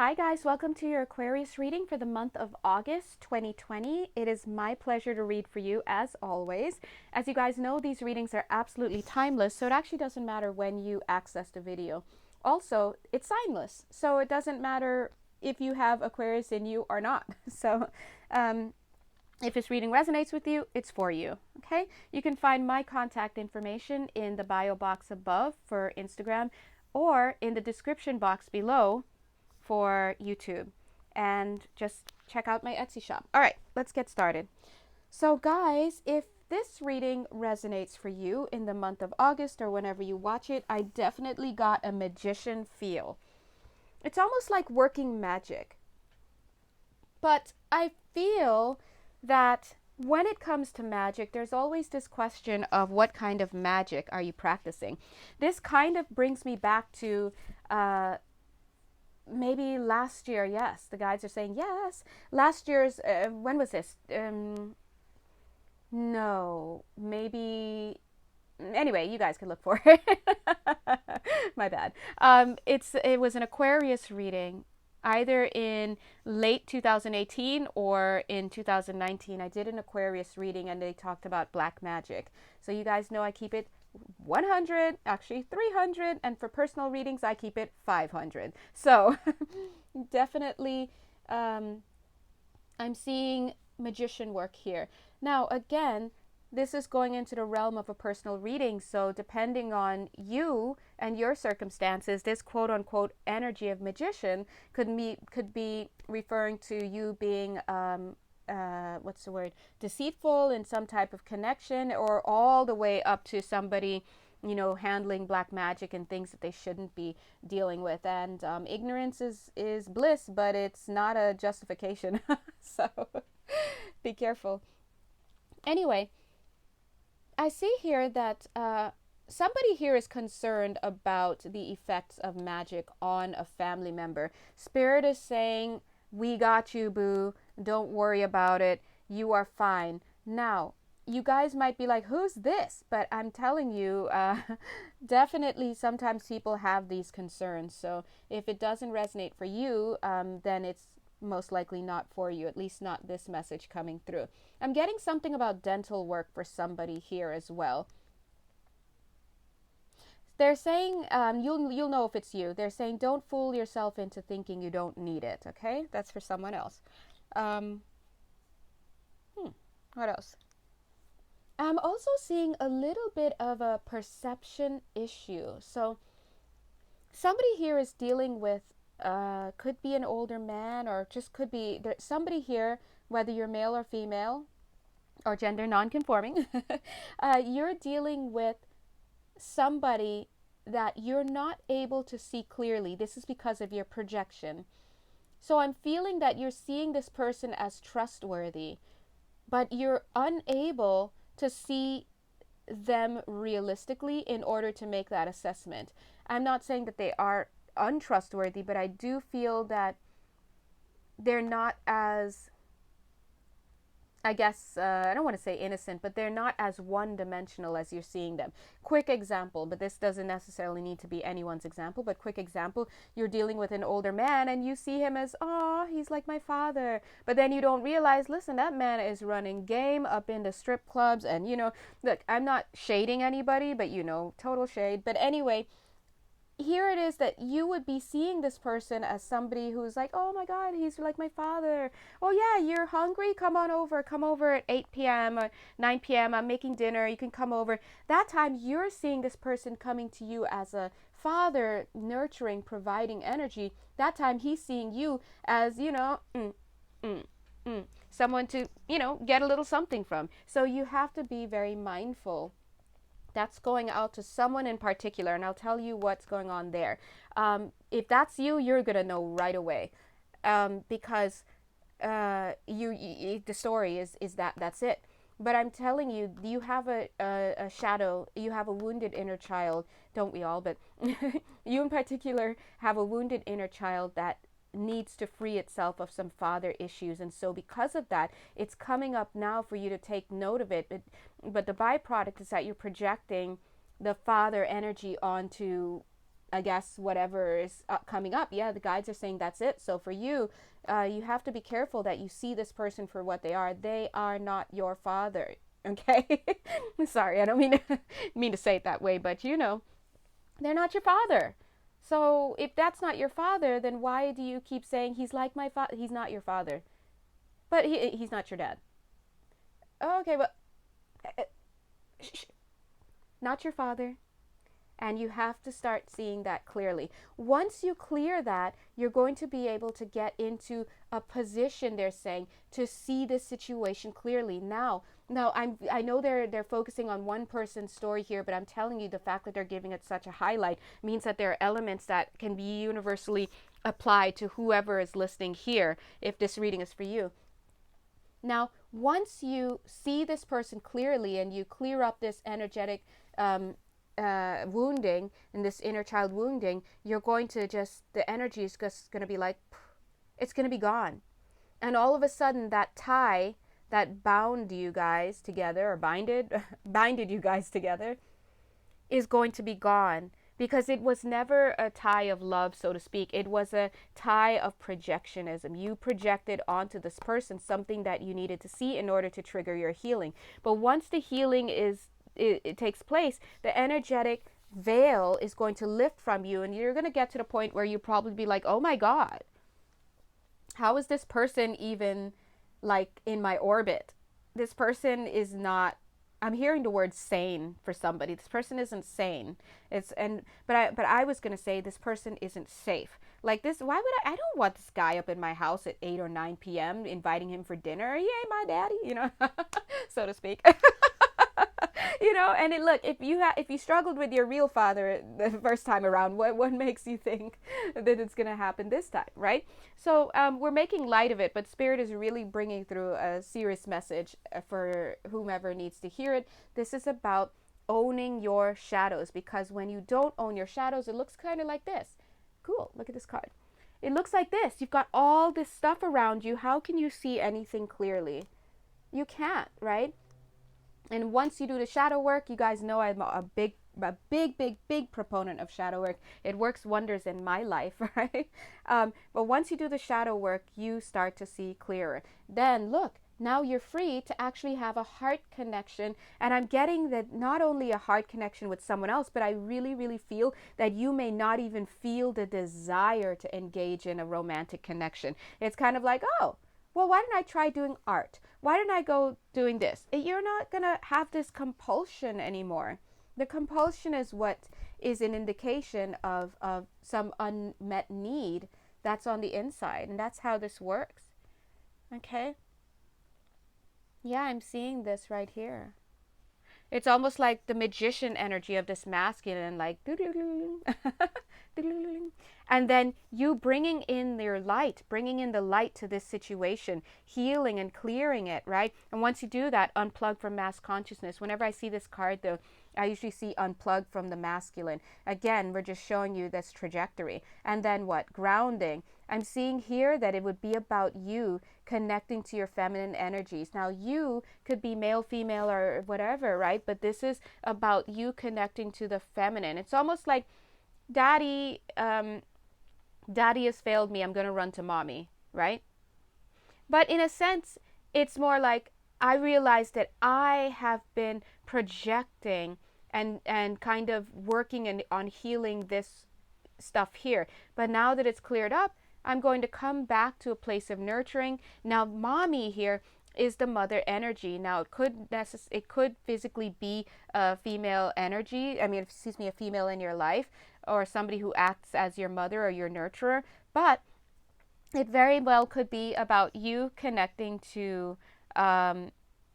Hi guys, welcome to your Aquarius reading for the month of August 2020. It is my pleasure to read for you as always. As you guys know, these readings are absolutely timeless, so it actually doesn't matter when you access the video. Also, it's signless, so it doesn't matter if you have Aquarius in you or not. So, if this reading resonates with you, it's for you, okay? You can find my contact information in the bio box above for Instagram or in the description box below for YouTube, and just check out my Etsy shop. All right, let's get started. So guys, if this reading resonates for you in the month of August or whenever you watch it, I definitely got a magician feel. It's almost like working magic. But I feel that when it comes to magic, there's always this question of what kind of magic are you practicing? This kind of brings me back to maybe last year. Yes, the guides are saying yes. Last year's, when was this? No, maybe. Anyway, you guys can look for it. My bad. It was an Aquarius reading, either in late 2018 or in 2019. I did an Aquarius reading and they talked about black magic. So you guys know I keep it 100, actually 300, and for personal readings I keep it 500. So definitely I'm seeing magician work here. Now again, this is going into the realm of a personal reading, so depending on you and your circumstances, this quote unquote energy of magician could be referring to you being what's the word, deceitful in some type of connection, or all the way up to somebody, you know, handling black magic and things that they shouldn't be dealing with. And ignorance is bliss, but it's not a justification. So be careful. Anyway, I see here that somebody here is concerned about the effects of magic on a family member. Spirit is saying, we got you, boo. Don't worry about it. You are fine. Now, you guys might be like, who's this? But I'm telling you, definitely sometimes people have these concerns. So if it doesn't resonate for you, then it's most likely not for you, at least not this message coming through. I'm getting something about dental work for somebody here as well. They're saying, you'll know if it's you. They're saying, don't fool yourself into thinking you don't need it, okay? That's for someone else. What else? I'm also seeing a little bit of a perception issue. So somebody here is dealing with, could be an older man, or just could be somebody here, whether you're male or female or gender non-conforming, you're dealing with somebody that you're not able to see clearly. This is because of your projection. So I'm feeling that you're seeing this person as trustworthy, but you're unable to see them realistically in order to make that assessment. I'm not saying that they are untrustworthy, but I do feel that they're not as, I guess, I don't want to say innocent, but they're not as one-dimensional as you're seeing them. Quick example, but this doesn't necessarily need to be anyone's example, but quick example, you're dealing with an older man and you see him as, oh, he's like my father. But then you don't realize, listen, that man is running game up in the strip clubs. And, you know, look, I'm not shading anybody, but, you know, total shade. But anyway, here it is that you would be seeing this person as somebody who's like, oh my God, he's like my father. Oh yeah, you're hungry? Come on over. Come over at 8 p.m. or 9 p.m. I'm making dinner. You can come over. That time you're seeing this person coming to you as a father, nurturing, providing energy. That time he's seeing you as, you know, someone to, you know, get a little something from. So you have to be very mindful. That's going out to someone in particular, and I'll tell you what's going on there. If that's you, you're gonna know right away, because the story is that's it. But I'm telling you, you have a shadow, you have a wounded inner child, don't we all? But you in particular have a wounded inner child that needs to free itself of some father issues, and so because of that, it's coming up now for you to take note of it. But the byproduct is that you're projecting the father energy onto I guess whatever is coming up, yeah, the guides are saying that's it. So for you, you have to be careful that you see this person for what they are. They are not your father. Okay. Sorry, I don't mean to say it that way, but you know, they're not your father. So if that's not your father, then why do you keep saying he's like my father? He's not your father, but he's not your dad. Okay, well, uh, not your father. And you have to start seeing that clearly. Once you clear that, you're going to be able to get into a position, they're saying, to see this situation clearly. Now I know they're focusing on one person's story here, but I'm telling you, the fact that they're giving it such a highlight means that there are elements that can be universally applied to whoever is listening here, if this reading is for you. Now, once you see this person clearly and you clear up this energetic wounding and this inner child wounding, you're going to the energy is just going to be like, it's going to be gone. And all of a sudden, that tie that bound you guys together, or binded you guys together, is going to be gone. Because it was never a tie of love, so to speak. It was a tie of projectionism. You projected onto this person something that you needed to see in order to trigger your healing. But once the healing it takes place, the energetic veil is going to lift from you, and you're going to get to the point where you probably be like, oh my God, how is this person even like in my orbit? This person is not, I'm hearing the word sane for somebody. This person isn't sane. But I was going to say this person isn't safe. Like this, why would I don't want this guy up in my house at 8 or 9 p.m. inviting him for dinner. He ain't my daddy, you know, so to speak. You know, and look, if you struggled with your real father the first time around, what makes you think that it's going to happen this time, right? So we're making light of it, but Spirit is really bringing through a serious message for whomever needs to hear it. This is about owning your shadows, because when you don't own your shadows, it looks kind of like this. Cool, look at this card. It looks like this. You've got all this stuff around you. How can you see anything clearly? You can't, right? And once you do the shadow work, you guys know I'm a big proponent of shadow work. It works wonders in my life, right? But once you do the shadow work, you start to see clearer. Then look, now you're free to actually have a heart connection. And I'm getting that not only a heart connection with someone else, but I really, really feel that you may not even feel the desire to engage in a romantic connection. It's kind of like, oh, well, why didn't I try doing art? Why didn't I go doing this? You're not going to have this compulsion anymore. The compulsion is what is an indication of some unmet need that's on the inside. And that's how this works. Okay? Yeah, I'm seeing this right here. It's almost like the magician energy of this masculine, like, and then you bringing in the light to this situation, healing and clearing it, right? And once you do that, unplug from mass consciousness. Whenever I see this card, though, I usually see unplug from the masculine. Again, we're just showing you this trajectory. And then what? Grounding. I'm seeing here that it would be about you connecting to your feminine energies. Now, you could be male, female, or whatever, right? But this is about you connecting to the feminine. It's almost like, daddy has failed me. I'm going to run to mommy, right? But in a sense, it's more like, I realized that I have been projecting and kind of working on healing this stuff here. But now that it's cleared up, I'm going to come back to a place of nurturing. Now, mommy here is the mother energy. Now, it could physically be a female energy. A female in your life, or somebody who acts as your mother or your nurturer. But it very well could be about you connecting to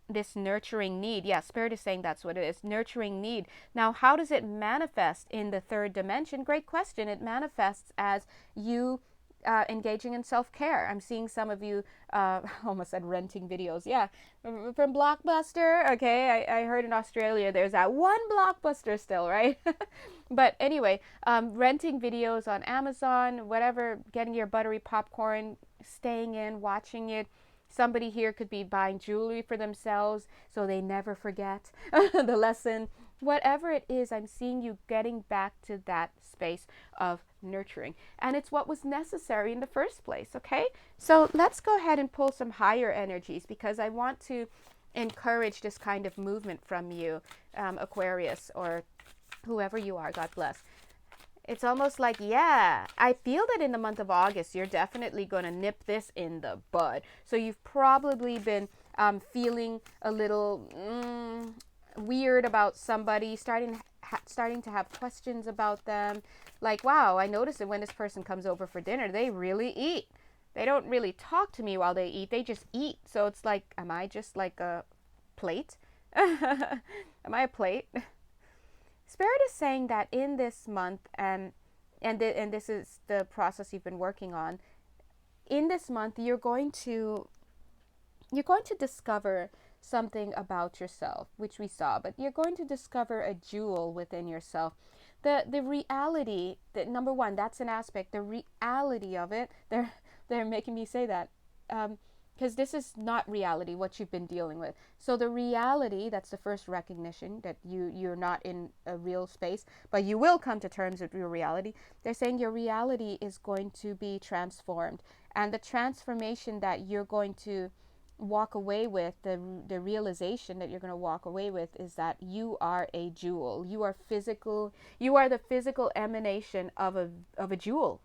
this nurturing need. Yeah, Spirit is saying that's what it is, nurturing need. Now, how does it manifest in the third dimension? Great question. It manifests as you engaging in self-care. I'm seeing some of you, almost said renting videos. Yeah, from Blockbuster. Okay, I heard in Australia there's that one Blockbuster still, right? But anyway, renting videos on Amazon, whatever, getting your buttery popcorn, staying in, watching it. Somebody here could be buying jewelry for themselves so they never forget the lesson. whatever it is, I'm seeing you getting back to that space of nurturing. And it's what was necessary in the first place, okay? So let's go ahead and pull some higher energies, because I want to encourage this kind of movement from you, Aquarius, or whoever you are. God bless. It's almost like, yeah, I feel that in the month of August, you're definitely going to nip this in the bud. So you've probably been feeling a little weird about somebody, starting to have questions about them. Like, wow, I notice that when this person comes over for dinner, they really eat. They don't really talk to me while they eat. They just eat. So it's like, am I just like a plate? Am I a plate? Spirit is saying that in this month, and this is the process you've been working on. In this month, you're going to discover something about yourself, which we saw, but you're going to discover a jewel within yourself. The reality, that number one, that's an aspect. The reality of it, they're making me say that. Because this is not reality, what you've been dealing with. So the reality, that's the first recognition that you're not in a real space, but you will come to terms with your reality. They're saying your reality is going to be transformed. And the transformation that you're going to walk away with, the realization that you're going to walk away with, is that you are a jewel. You are physical. You are the physical emanation of a jewel.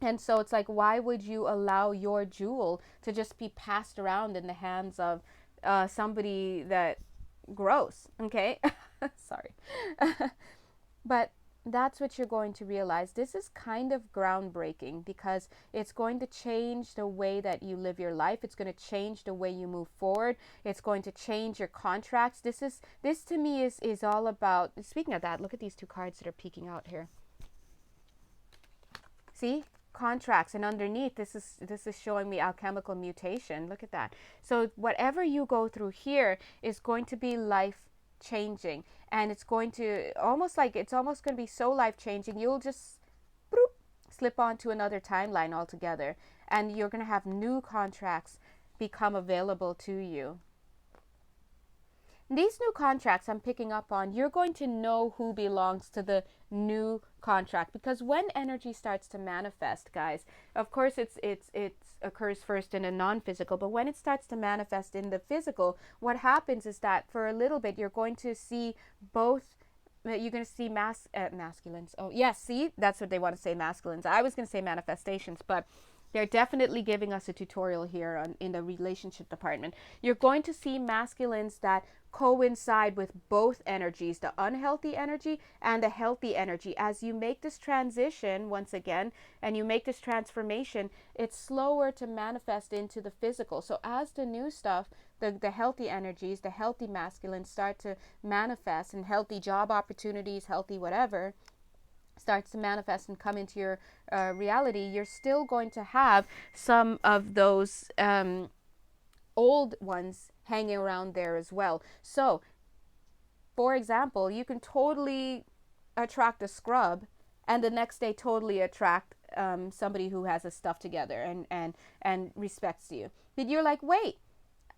And so it's like, why would you allow your jewel to just be passed around in the hands of somebody that gross, okay? Sorry. But that's what you're going to realize. This is kind of groundbreaking, because it's going to change the way that you live your life. It's going to change the way you move forward. It's going to change your contracts. This to me is all about, speaking of that, look at these two cards that are peeking out here. See? Contracts, and underneath this is showing me alchemical mutation. Look at that. So whatever you go through here is going to be life changing, and it's going to almost going to be so life changing, you'll just bloop, slip onto another timeline altogether, and you're going to have new contracts become available to you. These new contracts I'm picking up on, you're going to know who belongs to the new contract, because when energy starts to manifest, guys, of course it occurs first in a non-physical, but when it starts to manifest in the physical, what happens is that for a little bit you're going to see both. You're going to see masculines. Oh yes, see, that's what they want to say, masculines. I was going to say manifestations, but they're definitely giving us a tutorial here in the relationship department. You're going to see masculines that coincide with both energies, the unhealthy energy and the healthy energy. As you make this transition, once again, and you make this transformation, it's slower to manifest into the physical. So as the new stuff, the healthy energies, the healthy masculines start to manifest, and healthy job opportunities, healthy whatever, starts to manifest and come into your reality, you're still going to have some of those old ones hanging around there as well. So, for example, you can totally attract a scrub, and the next day totally attract somebody who has his stuff together and respects you. But you're like, wait,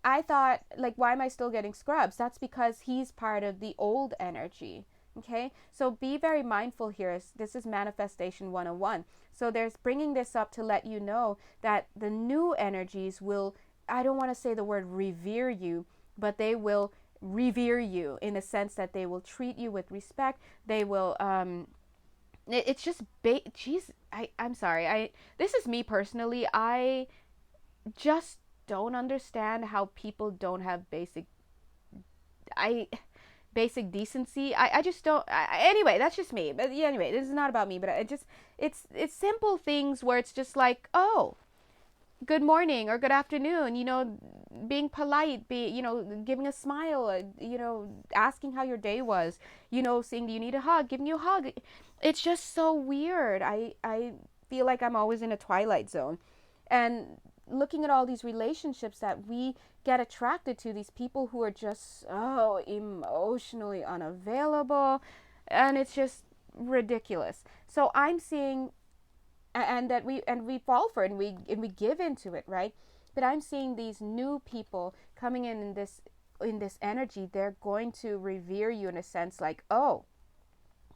I thought, like, why am I still getting scrubs? That's because he's part of the old energy. Okay, so be very mindful here. This is manifestation 101. So there's bringing this up to let you know that the new energies will, I don't want to say the word revere you, but they will revere you in the sense that they will treat you with respect. They will, it's just, geez, I'm sorry. This is me personally. I just don't understand how people don't have basic decency. I just don't. Anyway, that's just me. But yeah, anyway, this is not about me. But it's simple things where it's just like, oh, good morning or good afternoon. You know, being polite, giving a smile. Asking how your day was. Saying, do you need a hug? Giving you a hug. It's just so weird. I feel like I'm always in a twilight zone, and looking at all these relationships that we get attracted to, these people who are just so emotionally unavailable, and it's just ridiculous. So I'm seeing, and we fall for it, and we give into it, right? But I'm seeing these new people coming in this in this energy, they're going to revere you in a sense like, oh,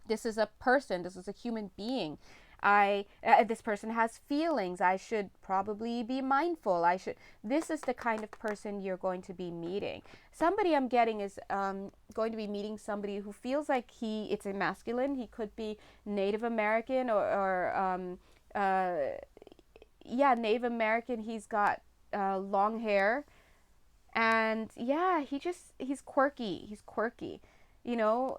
this is a person, this is a human being. This person has feelings. I should probably be mindful. This is the kind of person you're going to be meeting. Somebody I'm getting is going to be meeting somebody who feels like it's a masculine. He could be Native American Native American. He's got long hair, and yeah, he's quirky. He's quirky, you know.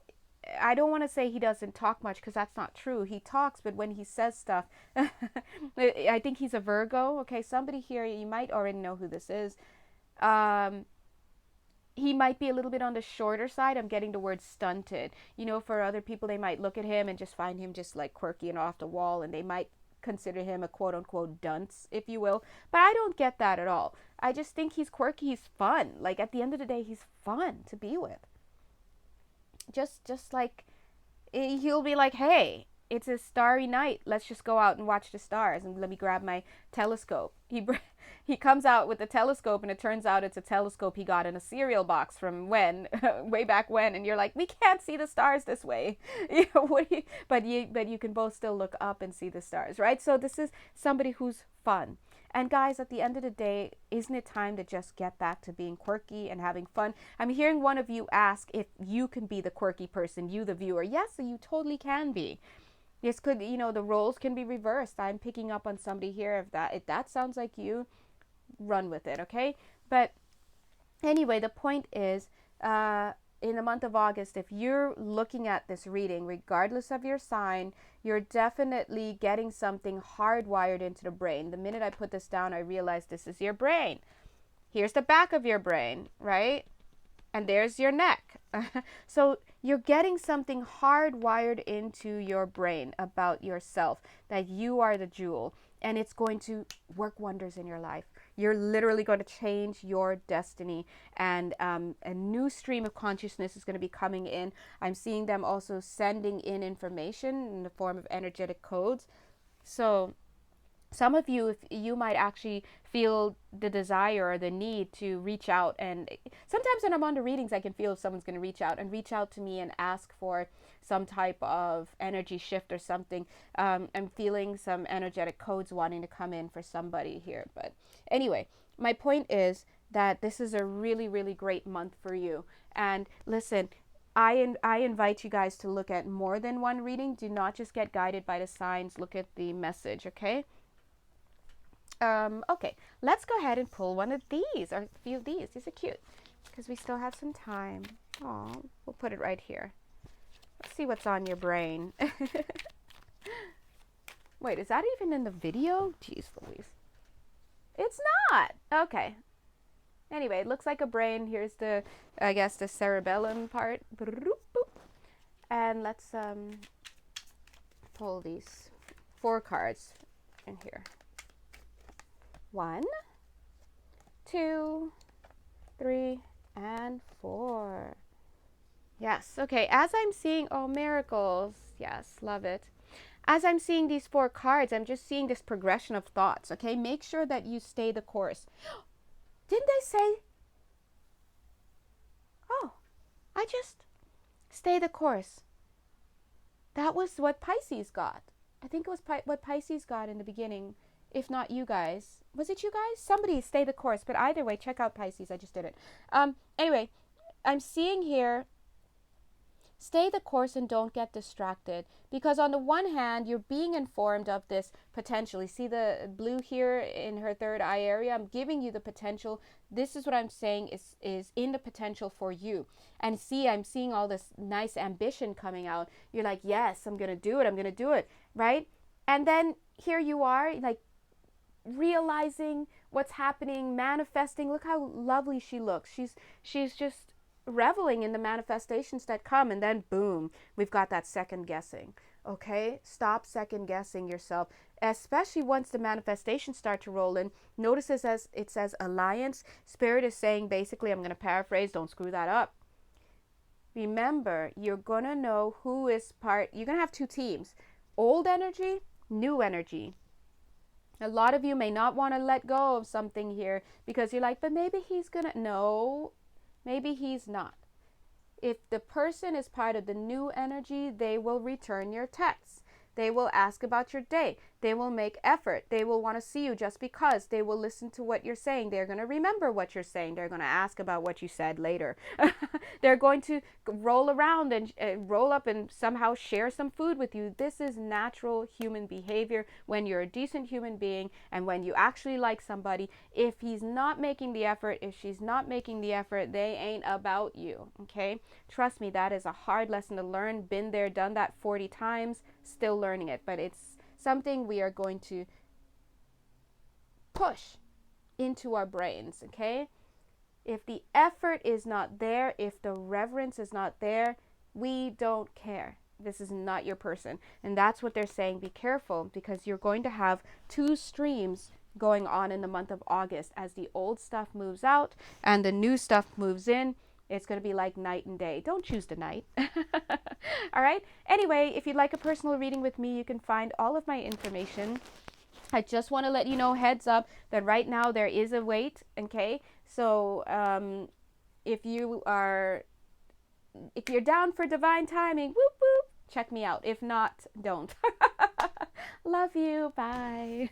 I don't want to say he doesn't talk much because that's not true. He talks, but when he says stuff, I think he's a Virgo. Okay, somebody here, you might already know who this is. He might be a little bit on the shorter side. I'm getting the word stunted. You know, for other people, they might look at him and just find him just like quirky and off the wall, and they might consider him a quote unquote dunce, if you will. But I don't get that at all. I just think he's quirky. He's fun. Like at the end of the day, he's fun to be with. Just like he'll be like, hey, it's a starry night, let's just go out and watch the stars, and let me grab my telescope. He comes out with the telescope, and it turns out it's a telescope he got in a cereal box from when way back when, and you're like, we can't see the stars this way. You know, but you can both still look up and see the stars, right? So this is somebody who's fun. And guys, at the end of the day, isn't it time to just get back to being quirky and having fun? I'm hearing one of you ask if you can be the quirky person, you the viewer. Yes, so you totally can be. This could, the roles can be reversed. I'm picking up on somebody here. If that sounds like you, run with it, okay? But anyway, the point is, in the month of August, if you're looking at this reading, regardless of your sign, you're definitely getting something hardwired into the brain. The minute I put this down, I realized this is your brain. Here's the back of your brain, right? And there's your neck. So you're getting something hardwired into your brain about yourself, that you are the jewel, and it's going to work wonders in your life. You're literally going to change your destiny, and a new stream of consciousness is going to be coming in. I'm seeing them also sending in information in the form of energetic codes. So some of you, if you might actually feel the desire or the need to reach out, and sometimes when I'm on the readings, I can feel if someone's going to reach out to me and ask for some type of energy shift or something. I'm feeling some energetic codes wanting to come in for somebody here. But anyway, my point is that this is a really, really great month for you. And listen, I invite you guys to look at more than one reading. Do not just get guided by the signs. Look at the message, okay? Okay, let's go ahead and pull one of these, or a few of these. These are cute because we still have some time. Oh, we'll put it right here. Let's see what's on your brain. Wait, is that even in the video? Jeez Louise. It's not. Okay. Anyway, it looks like a brain. Here's the, I guess, the cerebellum part. And let's pull these 4 cards in here. 1, 2, 3, and 4. Yes, okay, as I'm seeing, oh, miracles. Yes, love it. As I'm seeing these 4 cards, I'm just seeing this progression of thoughts, okay? Make sure that you stay the course. Didn't they say? Oh, I just stay the course. That was what Pisces got. I think it was what Pisces got in the beginning. If not you guys. Was it you guys? Somebody stay the course. But either way, check out Pisces. I just did it. Anyway, I'm seeing here, stay the course and don't get distracted. Because on the one hand, you're being informed of this potentially. See the blue here in her third eye area? I'm giving you the potential. This is what I'm saying is in the potential for you. And see, I'm seeing all this nice ambition coming out. You're like, yes, I'm going to do it. I'm going to do it. Right? And then here you are, like, realizing what's happening, manifesting. Look how lovely she looks. She's just reveling in the manifestations that come, and then boom, we've got that second guessing. Okay, stop second guessing yourself, especially once the manifestations start to roll in. Notice it says alliance. Spirit is saying, basically, I'm going to paraphrase, don't screw that up. Remember, you're going to know who is part. You're going to have 2 teams, old energy, new energy. A lot of you may not want to let go of something here because you're like, but maybe he's going to, no, Maybe he's not. If the person is part of the new energy, they will return your texts. They will ask about your day. They will make effort. They will want to see you just because. They will listen to what you're saying. They're going to remember what you're saying. They're going to ask about what you said later. They're going to roll around and roll up and somehow share some food with you. This is natural human behavior when you're a decent human being and when you actually like somebody. If he's not making the effort, if she's not making the effort, they ain't about you, okay? Trust me, that is a hard lesson to learn. Been there, done that 40 times, still learning it, but it's something we are going to push into our brains, okay? If the effort is not there, if the reverence is not there, we don't care. This is not your person. And that's what they're saying. Be careful, because you're going to have 2 streams going on in the month of August as the old stuff moves out and the new stuff moves in. It's going to be like night and day. Don't choose the night. All right. Anyway, if you'd like a personal reading with me, you can find all of my information. I just want to let you know, heads up, that right now there is a wait. Okay. So if you're down for divine timing, whoop whoop, check me out. If not, don't. Love you. Bye.